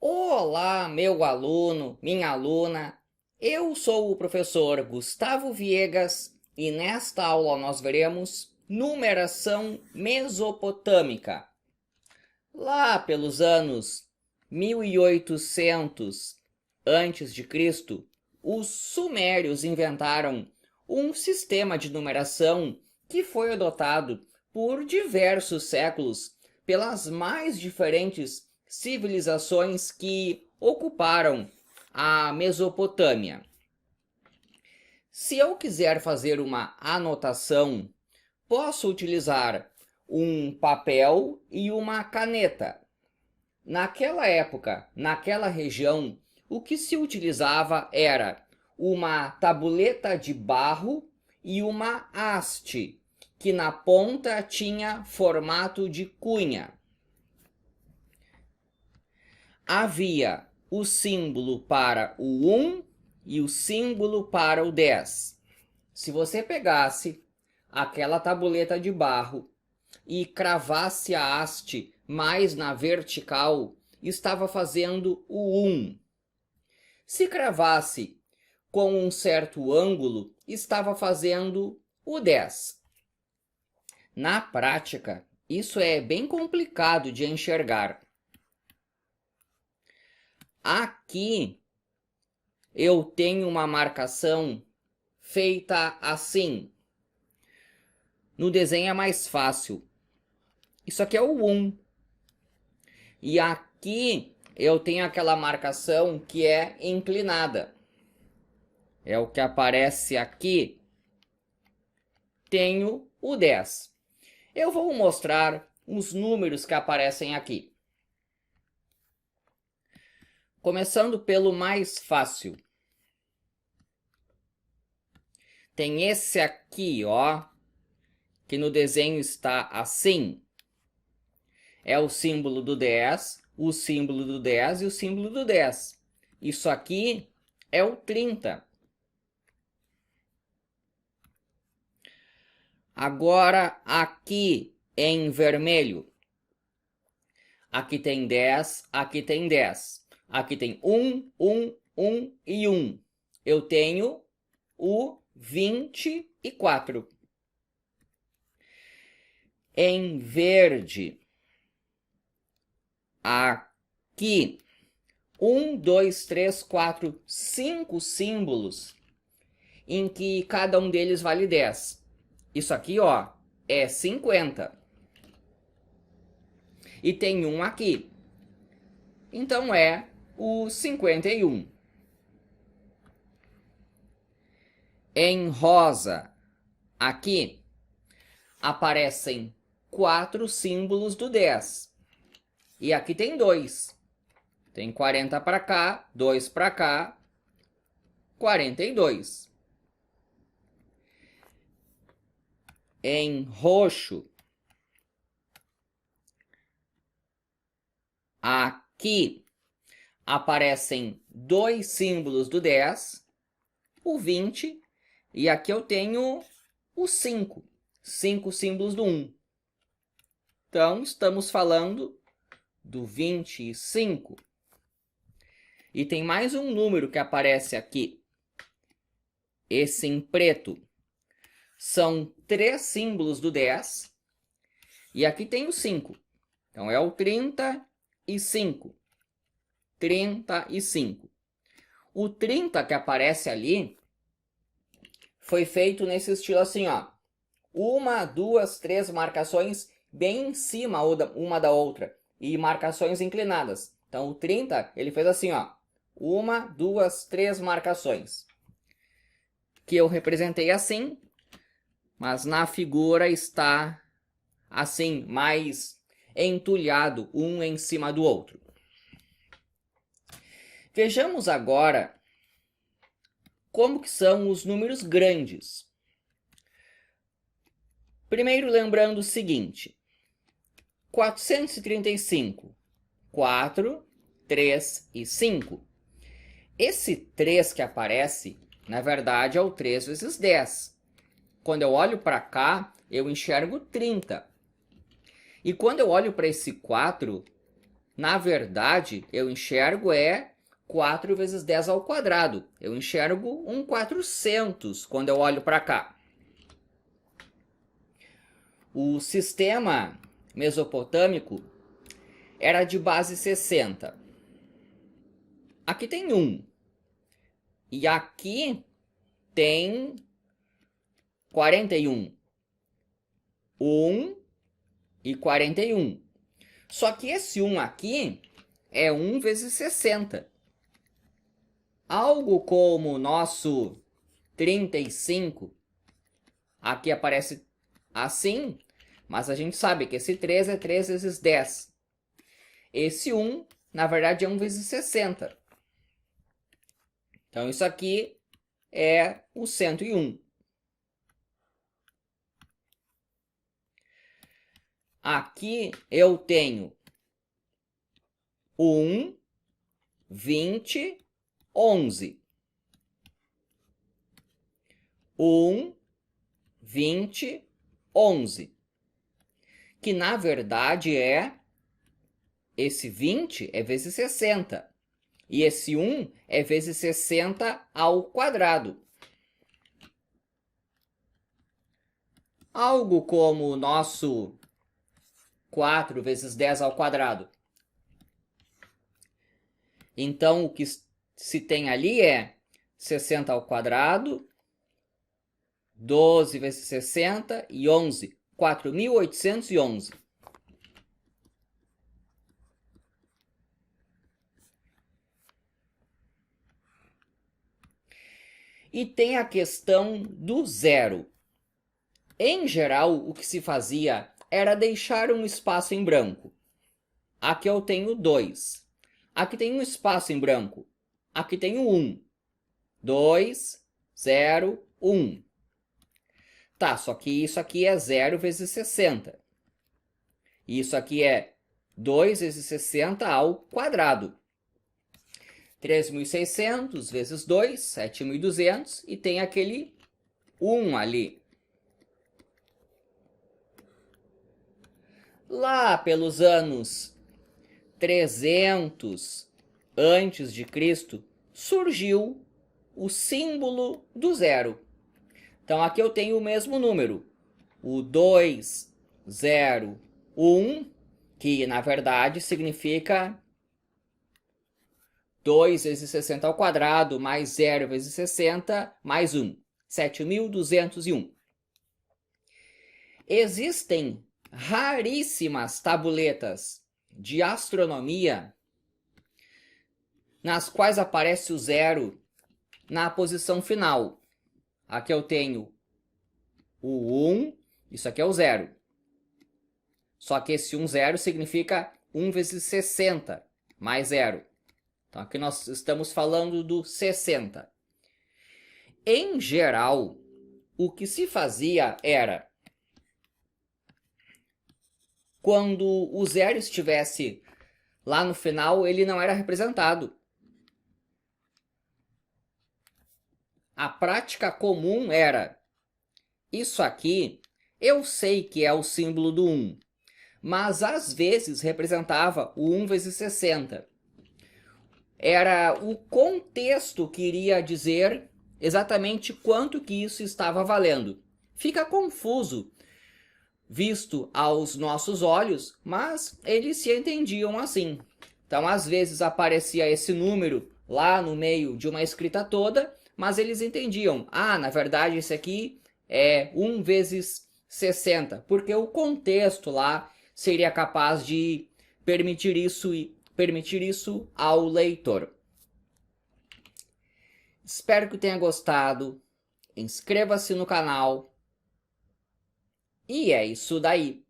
Olá, meu aluno, minha aluna. Eu sou o professor Gustavo Viegas e nesta aula nós veremos numeração mesopotâmica. Lá pelos anos 1800 antes de Cristo, os sumérios inventaram um sistema de numeração que foi adotado por diversos séculos pelas mais diferentes civilizações que ocuparam a Mesopotâmia. Se eu quiser fazer uma anotação, posso utilizar um papel e uma caneta. Naquela época, naquela região, o que se utilizava era uma tabuleta de barro e uma haste, que na ponta tinha formato de cunha. Havia o símbolo para o 1 e o símbolo para o 10. Se você pegasse aquela tabuleta de barro e cravasse a haste mais na vertical, estava fazendo o 1. Se cravasse com um certo ângulo, estava fazendo o 10. Na prática, isso é bem complicado de enxergar. Aqui eu tenho uma marcação feita assim. No desenho é mais fácil. Isso aqui é o 1. E aqui eu tenho aquela marcação que é inclinada. É o que aparece aqui. Tenho o 10. Eu vou mostrar os números que aparecem aqui. Começando pelo mais fácil. Tem esse aqui, ó, que no desenho está assim. É o símbolo do 10, o símbolo do 10 e o símbolo do 10. Isso aqui é o 30. Agora, aqui em vermelho. Aqui tem 10, aqui tem 10. Aqui tem 1, 1, 1 e 1. Eu tenho o 24. Em verde, aqui, 1, 2, 3, 4, 5 símbolos em que cada um deles vale 10. Isso aqui, ó, é 50. E tem um aqui. Então é o 51. Em rosa, aqui, aparecem 4 símbolos do 10. E aqui tem 2. Tem 40 para cá, 2 para cá, 42. Em roxo, aqui aparecem 2 símbolos do 10, o 20, e aqui eu tenho o 5. 5 símbolos do 1. Então, estamos falando do 25. E tem mais um número que aparece aqui. Esse em preto. São 3 símbolos do 10. E aqui tem o 5. Então, é o 35. 35. O 30 que aparece ali foi feito nesse estilo assim, ó. 1, 2, 3 marcações bem em cima uma da outra. E marcações inclinadas. Então, o 30, ele fez assim, ó. 1, 2, 3 marcações. Que eu representei assim, mas na figura está assim, mais entulhado, um em cima do outro. Vejamos agora como que são os números grandes. Primeiro, lembrando o seguinte. 435. 4, 3 e 5. Esse 3 que aparece, na verdade, é o 3 vezes 10. Quando eu olho para cá, eu enxergo 30. E quando eu olho para esse 4, Na verdade, eu enxergo 4 vezes 10 ao quadrado. Eu enxergo um 400 quando eu olho para cá. O sistema mesopotâmico era de base 60. Aqui tem 1. E aqui tem 41. 1 e 41. Só que esse 1 aqui é 1 vezes 60. Algo como o nosso 35. Aqui aparece assim, mas a gente sabe que esse 3 é 3 vezes 10. Esse 1, na verdade, é 1 vezes 60. Então, isso aqui é o 101. Aqui eu tenho 1, 20, 11. 1, 20, 11. Que na verdade esse 20 é vezes 60. E esse 1 é vezes 60 ao quadrado. Algo como o nosso 4 vezes 10 ao quadrado. Então, o que se tem ali é 60 ao quadrado, 12 vezes 60 e 11. 4.811. E tem a questão do zero. Em geral, o que se fazia era deixar um espaço em branco. Aqui eu tenho 2. Aqui tem um espaço em branco. Aqui tenho 1. 2, 0, 1. Tá, só que isso aqui é 0 vezes 60. Isso aqui é 2 vezes 60 ao quadrado. 3.600 vezes 2, 7.200, e tem aquele 1 ali. Lá pelos anos 300 antes de Cristo, surgiu o símbolo do zero. Então aqui eu tenho o mesmo número, o 2, 0, 1, que na verdade significa 2 vezes 60 ao quadrado, mais 0 vezes 60, mais 1. 7.201. Existem raríssimas tabuletas de astronomia nas quais aparece o zero na posição final. Aqui eu tenho o 1, isso aqui é o 0. Só que esse 1, 0 significa 1 vezes 60, mais 0. Então aqui nós estamos falando do 60. Em geral, o que se fazia era, quando o zero estivesse lá no final, ele não era representado. A prática comum era, isso aqui eu sei que é o símbolo do 1, mas às vezes representava o 1 vezes 60. Era o contexto que iria dizer exatamente quanto que isso estava valendo. Fica confuso visto aos nossos olhos, mas eles se entendiam assim. Então, às vezes aparecia esse número lá no meio de uma escrita toda, mas eles entendiam, na verdade esse aqui é 1 vezes 60, porque o contexto lá seria capaz de permitir isso ao leitor. Espero que tenha gostado. Inscreva-se no canal. E é isso daí.